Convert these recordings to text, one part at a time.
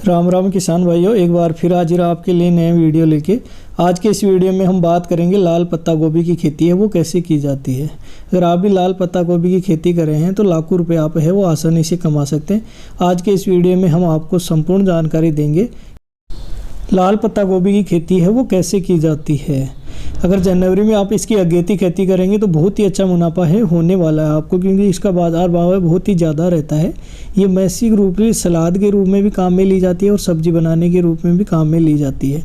राम राम किसान भाइयों, एक बार फिर हाजिर आपके लिए नया वीडियो लेके। आज के इस वीडियो में हम बात करेंगे लाल पत्ता गोभी की खेती है वो कैसे की जाती है। अगर आप भी लाल पत्ता गोभी की खेती कर रहे हैं तो लाखों रुपए आप है वो आसानी से कमा सकते हैं। आज के इस वीडियो में हम आपको संपूर्ण जानकारी देंगे लाल पत्ता गोभी की खेती है वो कैसे की जाती है। अगर जनवरी में आप इसकी अगेती खेती करेंगे तो बहुत ही अच्छा मुनाफा है होने वाला है आपको, क्योंकि इसका बाज़ार भाव है बहुत ही ज़्यादा रहता है। ये मैसिक रूप में सलाद के रूप में भी काम में ली जाती है और सब्जी बनाने के रूप में भी काम में ली जाती है।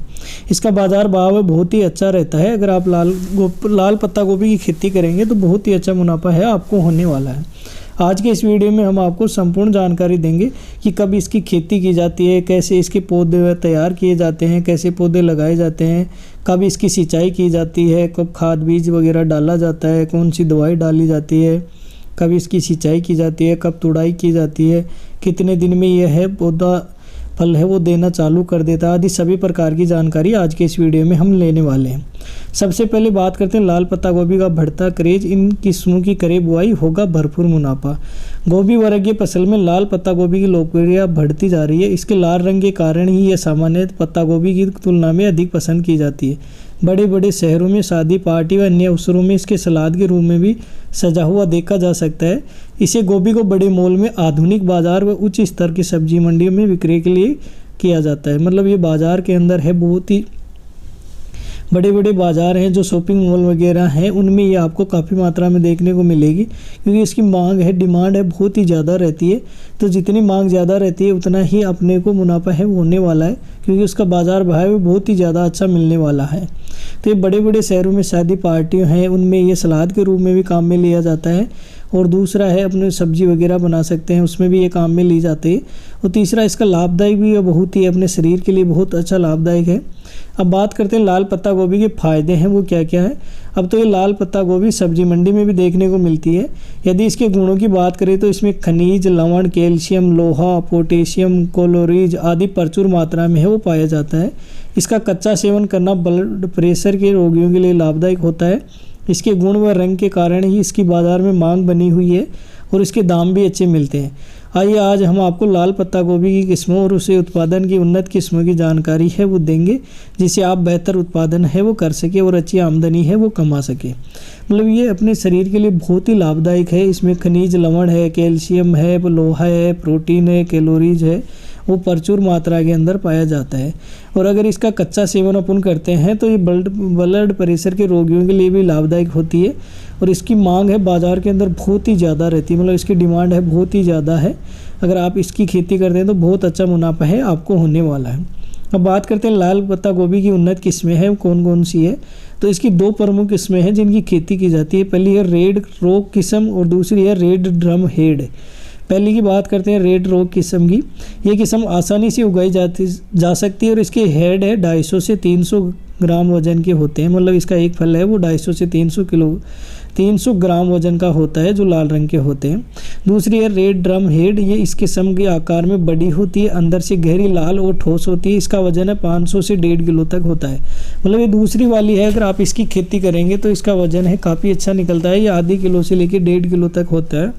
इसका बाज़ार भाव है बहुत ही अच्छा रहता है। अगर आप लाल पत्ता गोभी की खेती करेंगे तो बहुत ही अच्छा मुनाफा है आपको होने वाला है। आज के इस वीडियो में हम आपको संपूर्ण जानकारी देंगे कि कब इसकी खेती की जाती है, कैसे इसके पौधे तैयार किए जाते हैं, कैसे पौधे लगाए जाते हैं, कब इसकी सिंचाई की जाती है, कब खाद बीज वगैरह डाला जाता है, कौन सी दवाई डाली जाती है, कब इसकी सिंचाई की जाती है, कब तुड़ाई की जाती है, कितने दिन में यह है पौधा फल है वो देना चालू कर देता है, आदि सभी प्रकार की जानकारी आज के इस वीडियो में हम लेने वाले हैं। सबसे पहले बात करते हैं लाल पत्ता गोभी का बढ़ता क्रेज। इन किस्मों की करे बुआई होगा भरपूर मुनाफा। गोभी वर्गीय फसल में लाल पत्ता गोभी की लोकप्रियता बढ़ती जा रही है। इसके लाल रंग के कारण ही यह सामान्य पत्ता गोभी की तुलना में अधिक पसंद की जाती है। बड़े बड़े शहरों में शादी पार्टी व अन्य अवसरों में इसके सलाद के रूप में भी सजा हुआ देखा जा सकता है। इसे गोभी को बड़े मॉल में, आधुनिक बाजार व उच्च स्तर की सब्जी मंडियों में विक्रय के लिए किया जाता है। मतलब ये बाज़ार के अंदर है, बहुत ही बड़े बड़े बाज़ार हैं जो शॉपिंग मॉल वगैरह हैं, उनमें ये आपको काफ़ी मात्रा में देखने को मिलेगी, क्योंकि इसकी मांग है, डिमांड है बहुत ही ज़्यादा रहती है। तो जितनी मांग ज़्यादा रहती है उतना ही अपने को मुनाफा है होने वाला है, क्योंकि उसका बाज़ार भाव बहुत ही ज़्यादा अच्छा मिलने वाला है। तो ये बड़े बड़े शहरों में शादी पार्टियाँ हैं, उनमें ये सलाद के रूप में भी काम में लिया जाता है। और दूसरा है अपने सब्जी वगैरह बना सकते हैं, उसमें भी ये काम में ली जाती है। और तीसरा इसका लाभदायक भी है, बहुत ही अपने शरीर के लिए बहुत अच्छा लाभदायक है। अब बात करते हैं लाल पत्ता गोभी के फ़ायदे हैं वो क्या क्या है। अब तो ये लाल पत्ता गोभी सब्जी मंडी में भी देखने को मिलती है। यदि इसके गुणों की बात करें तो इसमें खनिज, लवण, कैल्शियम, लोहा, पोटेशियम, क्लोरीज आदि प्रचुर मात्रा में है वो पाया जाता है। इसका कच्चा सेवन करना ब्लड प्रेशर के रोगियों के लिए लाभदायक होता है। इसके गुण व रंग के कारण ही इसकी बाज़ार में मांग बनी हुई है और इसके दाम भी अच्छे मिलते हैं। आइए आज हम आपको लाल पत्ता गोभी की किस्मों और उसे उत्पादन की उन्नत किस्मों की जानकारी है वो देंगे, जिससे आप बेहतर उत्पादन है वो कर सके और अच्छी आमदनी है वो कमा सके। मतलब ये अपने शरीर के लिए बहुत ही लाभदायक है। इसमें खनिज, लवण है, कैल्शियम है, लोहा है, प्रोटीन है, कैलोरीज है, वो प्रचुर मात्रा के अंदर पाया जाता है। और अगर इसका कच्चा सेवन अपन करते हैं तो ये ब्लड प्रेशर के रोगियों के लिए भी लाभदायक होती है। और इसकी मांग है बाज़ार के अंदर बहुत ही ज़्यादा रहती है, मतलब इसकी डिमांड है बहुत ही ज़्यादा है। अगर आप इसकी खेती करते हैं तो बहुत अच्छा मुनाफा है आपको होने वाला है। अब बात करते हैं लाल पत्ता गोभी की उन्नत किस्में हैं कौन कौन सी है। तो इसकी दो प्रमुख किस्में हैं जिनकी खेती की जाती है। पहली है रेड रॉक किस्म और दूसरी है रेड ड्रम हेड। पहली की बात करते हैं रेड रॉक किस्म की। ये किस्म आसानी से उगाई जा सकती है और इसके हेड है 250 से 300 ग्राम वजन के होते हैं। मतलब इसका एक फल है वो 250 से 300 ग्राम वजन का होता है, जो लाल रंग के होते हैं। दूसरी है रेड ड्रम हेड। ये इस किस्म के आकार में बड़ी होती है, अंदर से गहरी लाल और ठोस होती है। इसका वजन है 500 से 1.5 किलो तक होता है। मतलब ये दूसरी वाली है, अगर आप इसकी खेती करेंगे तो इसका वजन है काफ़ी अच्छा निकलता है। ये आधी किलो से लेकर 1.5 किलो तक होता है।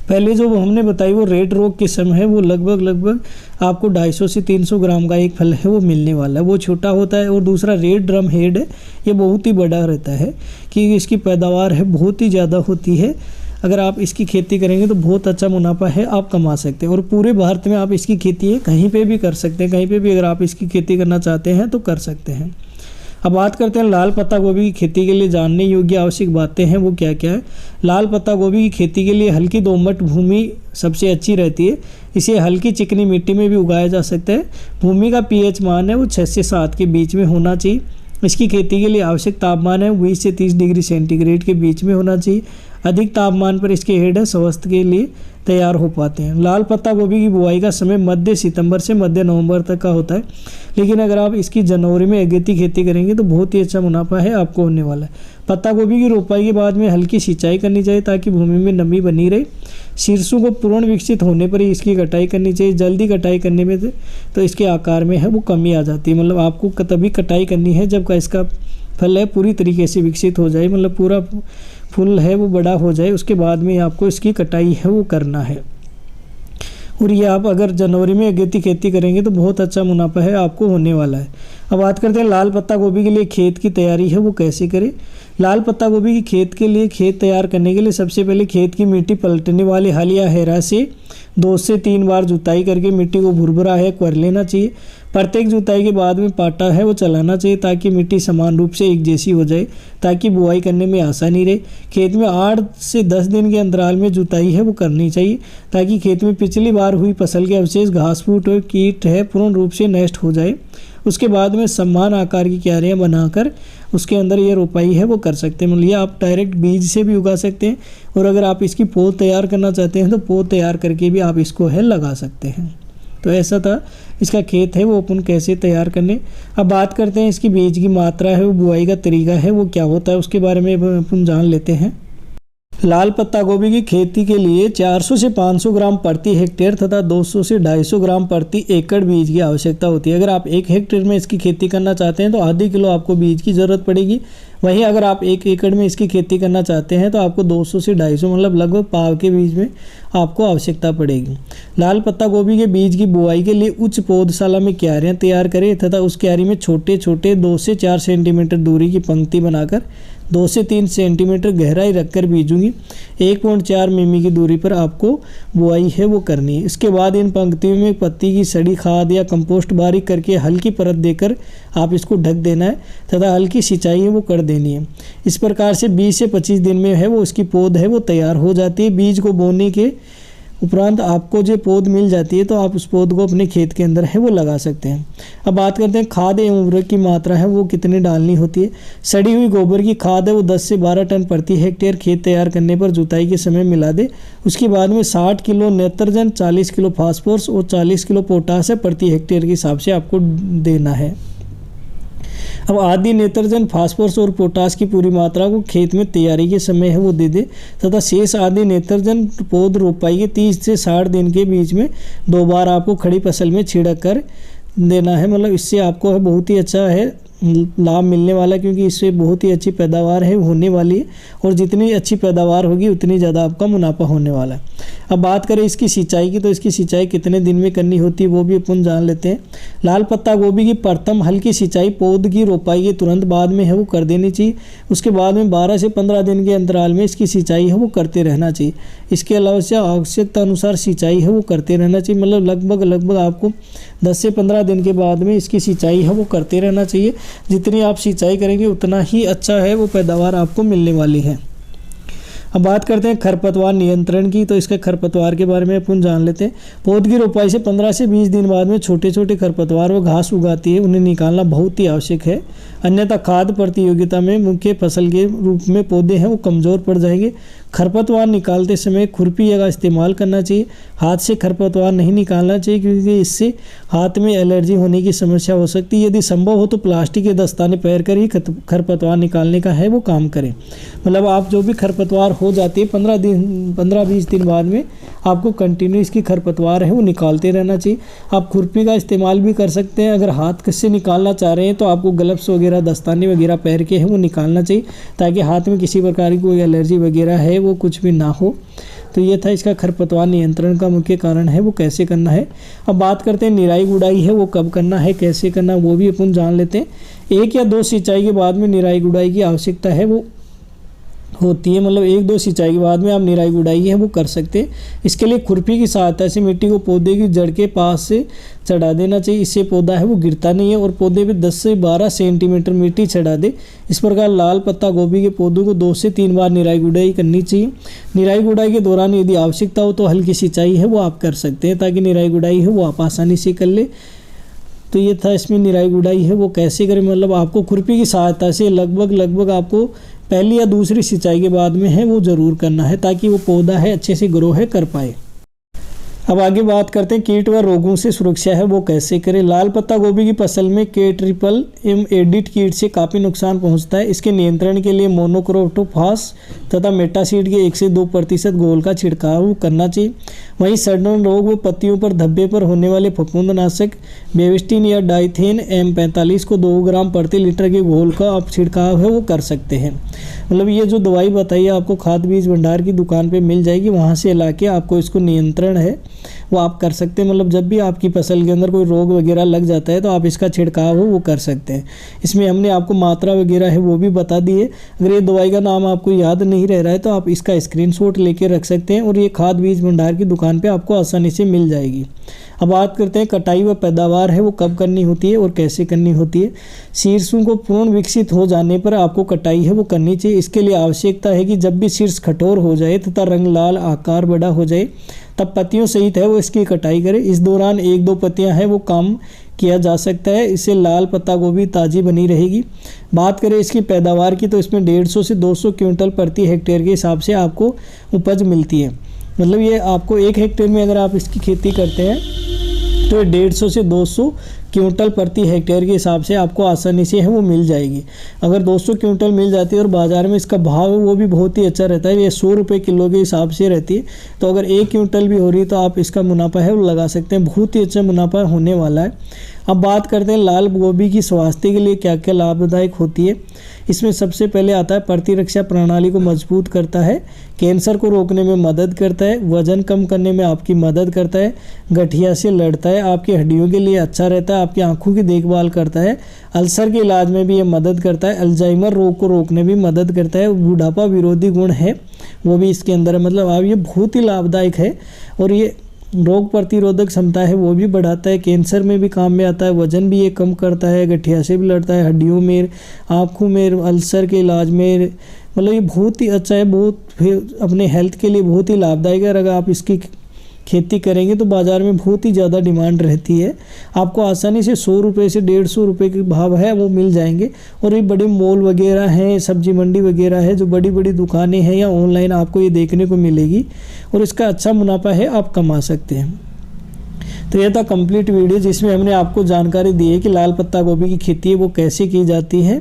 पहले जो हमने बताई वो रेड रॉक किस्म है, वो लगभग आपको 250 से 300 ग्राम का एक फल है वो मिलने वाला है, वो छोटा होता है। और दूसरा रेड ड्रम हेड है, ये बहुत ही बड़ा रहता है कि इसकी पैदावार है बहुत ही ज़्यादा होती है। अगर आप इसकी खेती करेंगे तो बहुत अच्छा मुनाफा है आप कमा सकते हैं। और पूरे भारत में आप इसकी खेती है कहीं पे भी कर सकते हैं, कहीं पे भी अगर आप इसकी खेती करना चाहते हैं तो कर सकते हैं। अब बात करते हैं लाल पत्ता गोभी की खेती के लिए जानने योग्य आवश्यक बातें हैं वो क्या क्या है। लाल पत्ता गोभी की खेती के लिए हल्की दोमट भूमि सबसे अच्छी रहती है। इसे हल्की चिकनी मिट्टी में भी उगाया जा सकता है। भूमि का पीएच मान है वो 6 से 7 के बीच में होना चाहिए। इसकी खेती के लिए आवश्यक तापमान है 20 से 30 डिग्री सेंटीग्रेड के बीच में होना चाहिए। अधिक तापमान पर इसके हेड है स्वास्थ्य के लिए तैयार हो पाते हैं। लाल पत्ता गोभी की बुआई का समय मध्य सितंबर से मध्य नवंबर तक का होता है, लेकिन अगर आप इसकी जनवरी में अगेती खेती करेंगे तो बहुत ही अच्छा मुनाफा है आपको होने वाला है। पत्ता गोभी की रोपाई के बाद में हल्की सिंचाई करनी चाहिए ताकि भूमि में नमी बनी रहे। शीर्षों को पूर्ण विकसित होने पर ही इसकी कटाई करनी चाहिए। जल्दी कटाई करने में तो इसके आकार में है वो कमी आ जाती है। मतलब आपको तभी कटाई करनी है जब इसका फल है पूरी तरीके से विकसित हो जाए, मतलब पूरा फूल है वो बड़ा हो जाए, उसके बाद में आपको इसकी कटाई है वो करना है। और ये आप अगर जनवरी में अगेती खेती करेंगे तो बहुत अच्छा मुनाफा है आपको होने वाला है। अब बात करते हैं लाल पत्ता गोभी के लिए खेत की तैयारी है वो कैसे करें। लाल पत्ता गोभी की खेत के लिए खेत तैयार करने के लिए सबसे पहले खेत की मिट्टी पलटने वाले हल या हेरा से 2 से 3 बार जुताई करके मिट्टी को भुरभुरा है कर लेना चाहिए। प्रत्येक जुताई के बाद में पाटा है वो चलाना चाहिए ताकि मिट्टी समान रूप से एक जैसी हो जाए, ताकि बुआई करने में आसानी रहे। खेत में 8 से 10 दिन के अंतराल में जुताई है वो करनी चाहिए ताकि खेत में पिछली बार हुई फसल के अवशेष, घास फूट और कीट है पूर्ण रूप से नष्ट हो जाए। उसके बाद में समान आकार की क्यारियाँ बनाकर उसके अंदर ये रोपाई है वो कर सकते हैं। मतलब ये आप डायरेक्ट बीज से भी उगा सकते हैं, और अगर आप इसकी पौध तैयार करना चाहते हैं तो पौध तैयार करके भी आप इसको है लगा सकते हैं। तो ऐसा था इसका खेत है वो अपन कैसे तैयार करने। अब बात करते हैं इसकी बीज की मात्रा है वो बुआई का तरीका है वो क्या होता है, उसके बारे में अपन जान लेते हैं। लाल पत्ता गोभी की खेती के लिए 400 से 500 ग्राम प्रति हेक्टेयर तथा 200 से 250 ग्राम प्रति एकड़ बीज की आवश्यकता होती है। अगर आप 1 हेक्टेयर में इसकी खेती करना चाहते हैं तो आधी किलो आपको बीज की ज़रूरत पड़ेगी। वहीं अगर आप 1 एकड़ में इसकी खेती करना चाहते हैं तो आपको 200 से 250 मतलब लगभग पाव के बीज में आपको आवश्यकता पड़ेगी। लाल पत्ता गोभी के बीज की बुआई के लिए उच्च पौधशाला में क्यारियाँ तैयार करें तथा उस क्यारी में छोटे छोटे 2 से 4 सेंटीमीटर दूरी की पंक्ति बनाकर 2 से 3 सेंटीमीटर गहराई रखकर बीजूंगी 1.4 मिमी की दूरी पर आपको बुआई है वो करनी है। इसके बाद इन पंक्तियों में पत्ती की सड़ी खाद या कंपोस्ट बारीक करके हल्की परत देकर आप इसको ढक देना है तथा हल्की सिंचाई है वो कर देनी है। इस प्रकार से 20 से 25 दिन में है वो उसकी पौध है वो तैयार हो जाती है। बीज को बोने के उपरांत आपको जो पौध मिल जाती है तो आप उस पौध को अपने खेत के अंदर है वो लगा सकते हैं। अब बात करते हैं खाद एवं उर्वरक की मात्रा है वो कितनी डालनी होती है। सड़ी हुई गोबर की खाद है वो 10 से 12 टन प्रति हेक्टेयर खेत तैयार करने पर जुताई के समय मिला दे। उसके बाद में 60 किलो नाइट्रोजन, 40 किलो फास्फोरस और 40 किलो पोटास है प्रति हेक्टेयर के हिसाब से आपको देना है। अब आधी नाइट्रोजन, फास्फोरस और पोटास की पूरी मात्रा को खेत में तैयारी के समय है वो दे दे तथा शेष आधी नाइट्रोजन पौध रोपाई के 30 से 60 दिन के बीच में 2 बार आपको खड़ी फसल में छिड़क कर देना है। मतलब इससे आपको है बहुत ही अच्छा है लाभ मिलने वाला, क्योंकि इससे बहुत ही अच्छी पैदावार है होने वाली है और जितनी अच्छी पैदावार होगी उतनी ज़्यादा आपका मुनाफा होने वाला है। अब बात करें इसकी सिंचाई की, तो इसकी सिंचाई कितने दिन में करनी होती है वो भी अपन जान लेते हैं। लाल पत्ता गोभी की प्रथम हल्की सिंचाई पौध की रोपाई के तुरंत बाद में है वो कर देनी चाहिए। उसके बाद में 12 से 15 दिन के अंतराल में इसकी सिंचाई है वो करते रहना चाहिए। इसके अलावा से आवश्यकता अनुसार सिंचाई है वो करते रहना चाहिए। मतलब लगभग आपको 10 से 15 दिन के बाद में इसकी सिंचाई है वो करते रहना चाहिए। जितनी आप सिंचाई करेंगे उतना ही अच्छा है वो पैदावार आपको मिलने वाली है। अब बात करते हैं खरपतवार नियंत्रण की, तो इसके खरपतवार के बारे में अपन जान लेते हैं। पौध की रोपाई से 15 से 20 दिन बाद में छोटे छोटे खरपतवार व घास उगाती है, उन्हें निकालना बहुत ही आवश्यक है, अन्यथा खाद्य प्रतियोगिता में मुख्य फसल के रूप में पौधे हैं वो कमज़ोर पड़ जाएंगे। खरपतवार निकालते समय खुरपी का इस्तेमाल करना चाहिए। हाथ से खरपतवार नहीं निकालना चाहिए क्योंकि इससे हाथ में एलर्जी होने की समस्या हो सकती है। यदि संभव हो तो प्लास्टिक के दस्ताने पहन कर ही खरपतवार निकालने का है वो काम करें। मतलब आप जो भी खरपतवार हो जाती है 15-20 दिन बाद में आपको कंटिन्यू इसकी खरपतवार है वो निकालते रहना चाहिए। आप खुरपी का इस्तेमाल भी कर सकते हैं। अगर हाथ से निकालना चाह रहे हैं तो आपको ग्लव्स वगैरह, दस्ताने वगैरह पहन के है वो निकालना चाहिए ताकि हाथ में किसी प्रकार की कोई एलर्जी वगैरह है वो कुछ भी ना हो। तो ये था इसका खरपतवार नियंत्रण का मुख्य कारण है वो कैसे करना है। अब बात करते हैं निराई गुड़ाई है वो कब करना है, कैसे करना वो भी अपन जान लेते हैं। 1 या 2 सिंचाई के बाद में निराई गुड़ाई की आवश्यकता है वो होती है। मतलब 1-2 सिंचाई के बाद में आप निराई गुड़ाई है वो कर सकते हैं। इसके लिए खुरपी की सहायता से मिट्टी को पौधे की जड़ के पास से चढ़ा देना चाहिए। इससे पौधा है वो गिरता नहीं है और पौधे पे 10 से 12 सेंटीमीटर मिट्टी चढ़ा दे। इस प्रकार लाल पत्ता गोभी के पौधों को 2 से 3 बार निराई गुड़ाई करनी चाहिए। निराई गुड़ाई के दौरान यदि आवश्यकता हो तो हल्की सिंचाई है वो आप कर सकते हैं ताकि निराई गुड़ाई है वो आप आसानी से कर ले। तो ये था इसमें निराई गुड़ाई है वो कैसे करें। मतलब आपको खुरपी की सहायता से लगभग आपको पहली या दूसरी सिंचाई के बाद में है वो ज़रूर करना है ताकि वो पौधा है अच्छे से ग्रो है कर पाए। अब आगे बात करते हैं कीट व रोगों से सुरक्षा है वो कैसे करें। लाल पत्ता गोभी की फसल में K-ट्रिपल एडिट कीट से काफ़ी नुकसान पहुंचता है। इसके नियंत्रण के लिए मोनोक्रोटोफास तथा मेटासीड के 1 से 2% घोल का छिड़काव करना चाहिए। वहीं सड़न रोग व पत्तियों पर धब्बे पर होने वाले फफूंदनाशक बेविस्टिन या डाइथेन M45 को 2 ग्राम प्रति लीटर के घोल का आप छिड़काव है वो कर सकते हैं। मतलब ये जो दवाई बताइए आपको खाद बीज भंडार की दुकान पे मिल जाएगी, वहाँ से ला के आपको इसको नियंत्रण है वो आप कर सकते हैं। मतलब जब भी आपकी फसल के अंदर कोई रोग वगैरह लग जाता है तो आप इसका छिड़काव हो वो कर सकते हैं। इसमें हमने आपको मात्रा वगैरह है वो भी बता दी है। अगर ये दवाई का नाम आपको याद नहीं रह रहा है तो आप इसका स्क्रीनशॉट लेके रख सकते हैं और ये खाद बीज भंडार की दुकान पे आपको आसानी से मिल जाएगी। अब बात करते हैं कटाई व पैदावार है वो कब करनी होती है और कैसे करनी होती है। शीर्षों को पूर्ण विकसित हो जाने पर आपको कटाई है वो करनी चाहिए। इसके लिए आवश्यकता है कि जब भी शीर्ष कठोर हो जाए तथा रंग लाल आकार बड़ा हो जाए तब पत्तियों सहित है वो इसकी कटाई करें। इस दौरान 1-2 पत्तियां हैं वो काम किया जा सकता है। इससे लाल पत्ता गोभी ताज़ी बनी रहेगी। बात करें इसकी पैदावार की तो इसमें 150 से 200 क्विंटल प्रति हेक्टेयर के हिसाब से आपको उपज मिलती है। मतलब ये आपको 1 हेक्टेयर में अगर आप इसकी खेती करते हैं तो 150 से 200 क्विंटल प्रति हेक्टेयर के हिसाब से आपको आसानी से है वो मिल जाएगी। अगर 200 क्विंटल मिल जाती है और बाज़ार में इसका भाव है वो भी बहुत ही अच्छा रहता है, ये 100 रुपये किलो के हिसाब से रहती है। तो अगर 1 क्विंटल भी हो रही है तो आप इसका मुनाफा है वो लगा सकते हैं, बहुत ही अच्छा मुनाफा होने वाला है। अब बात करते हैं लाल गोभी की स्वास्थ्य के लिए क्या क्या लाभदायक होती है। इसमें सबसे पहले आता है प्रतिरक्षा प्रणाली को मजबूत करता है, कैंसर को रोकने में मदद करता है, वजन कम करने में आपकी मदद करता है, गठिया से लड़ता है, आपकी हड्डियों के लिए अच्छा रहता है, आपकी आंखों की देखभाल करता है, अल्सर के इलाज में भी ये मदद करता है, अल्जाइमर रोग को रोकने में मदद करता है, बुढ़ापा विरोधी गुण है वो भी इसके अंदर है। मतलब आप ये बहुत ही लाभदायक है और ये रोग प्रतिरोधक क्षमता है वो भी बढ़ाता है, कैंसर में भी काम में आता है, वजन भी ये कम करता है, गठिया से भी लड़ता है, हड्डियों में, आँखों में, अल्सर के इलाज में। मतलब ये बहुत ही अच्छा है, बहुत फिर अपने हेल्थ के लिए बहुत ही लाभदायक है। अगर आप इसकी खेती करेंगे तो बाज़ार में बहुत ही ज़्यादा डिमांड रहती है। आपको आसानी से 100 रुपये से 150 रुपये के भाव है वो मिल जाएंगे। और ये बड़े मॉल वगैरह हैं, सब्जी मंडी वगैरह है, जो बड़ी बड़ी दुकानें हैं या ऑनलाइन आपको ये देखने को मिलेगी और इसका अच्छा मुनाफा है आप कमा सकते हैं। तो यह था कंप्लीट वीडियो जिसमें हमने आपको जानकारी दी है कि लाल पत्ता गोभी की खेती है वो कैसे की जाती है।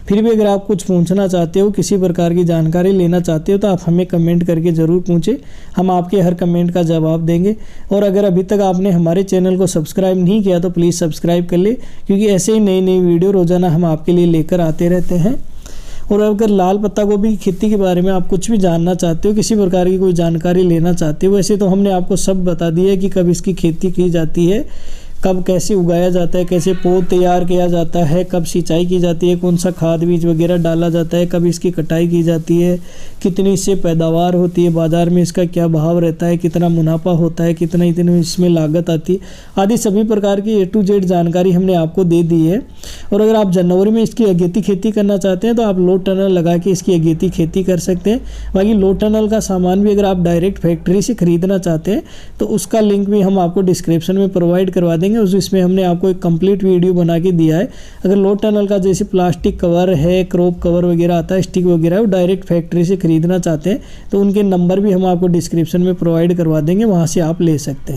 फिर भी अगर आप कुछ पूछना चाहते हो, किसी प्रकार की जानकारी लेना चाहते हो तो आप हमें कमेंट करके ज़रूर पूछें, हम आपके हर कमेंट का जवाब देंगे। और अगर अभी तक आपने हमारे चैनल को सब्सक्राइब नहीं किया तो प्लीज़ सब्सक्राइब कर ले, क्योंकि ऐसे ही नई नई वीडियो रोज़ाना हम आपके लिए लेकर आते रहते हैं। और अगर लाल पत्ता गोभी की खेती के बारे में आप कुछ भी जानना चाहते हो, किसी प्रकार की कोई जानकारी लेना चाहते हो, वैसे तो हमने आपको सब बता दिया है कि कब इसकी खेती की जाती है, कब कैसे उगाया जाता है, कैसे पौध तैयार किया जाता है, कब सिंचाई की जाती है, कौन सा खाद बीज वगैरह डाला जाता है, कब इसकी कटाई की जाती है, कितनी इससे पैदावार होती है, बाज़ार में इसका क्या भाव रहता है, कितना मुनाफा होता है, कितना इतनी इसमें लागत आती है, आदि सभी प्रकार की A to Z जानकारी हमने आपको दे दी है। और अगर आप जनवरी में इसकी अगेती खेती करना चाहते हैं तो आप लो टनल लगा के इसकी अगेती खेती कर सकते हैं। बाकी लो टनल का सामान भी अगर आप डायरेक्ट फैक्ट्री से ख़रीदना चाहते हैं तो उसका लिंक भी हम आपको डिस्क्रिप्शन में प्रोवाइड करवा देंगे। उसमें हमने आपको एक कंप्लीट वीडियो बना के दिया है। अगर लो टनल का जैसे प्लास्टिक कवर है, क्रॉप कवर वगैरह आता है, स्टिक वगैरह, वो डायरेक्ट फैक्ट्री से खरीदना चाहते हैं तो उनके नंबर भी हम आपको डिस्क्रिप्शन में प्रोवाइड करवा देंगे, वहाँ से आप ले सकते हैं।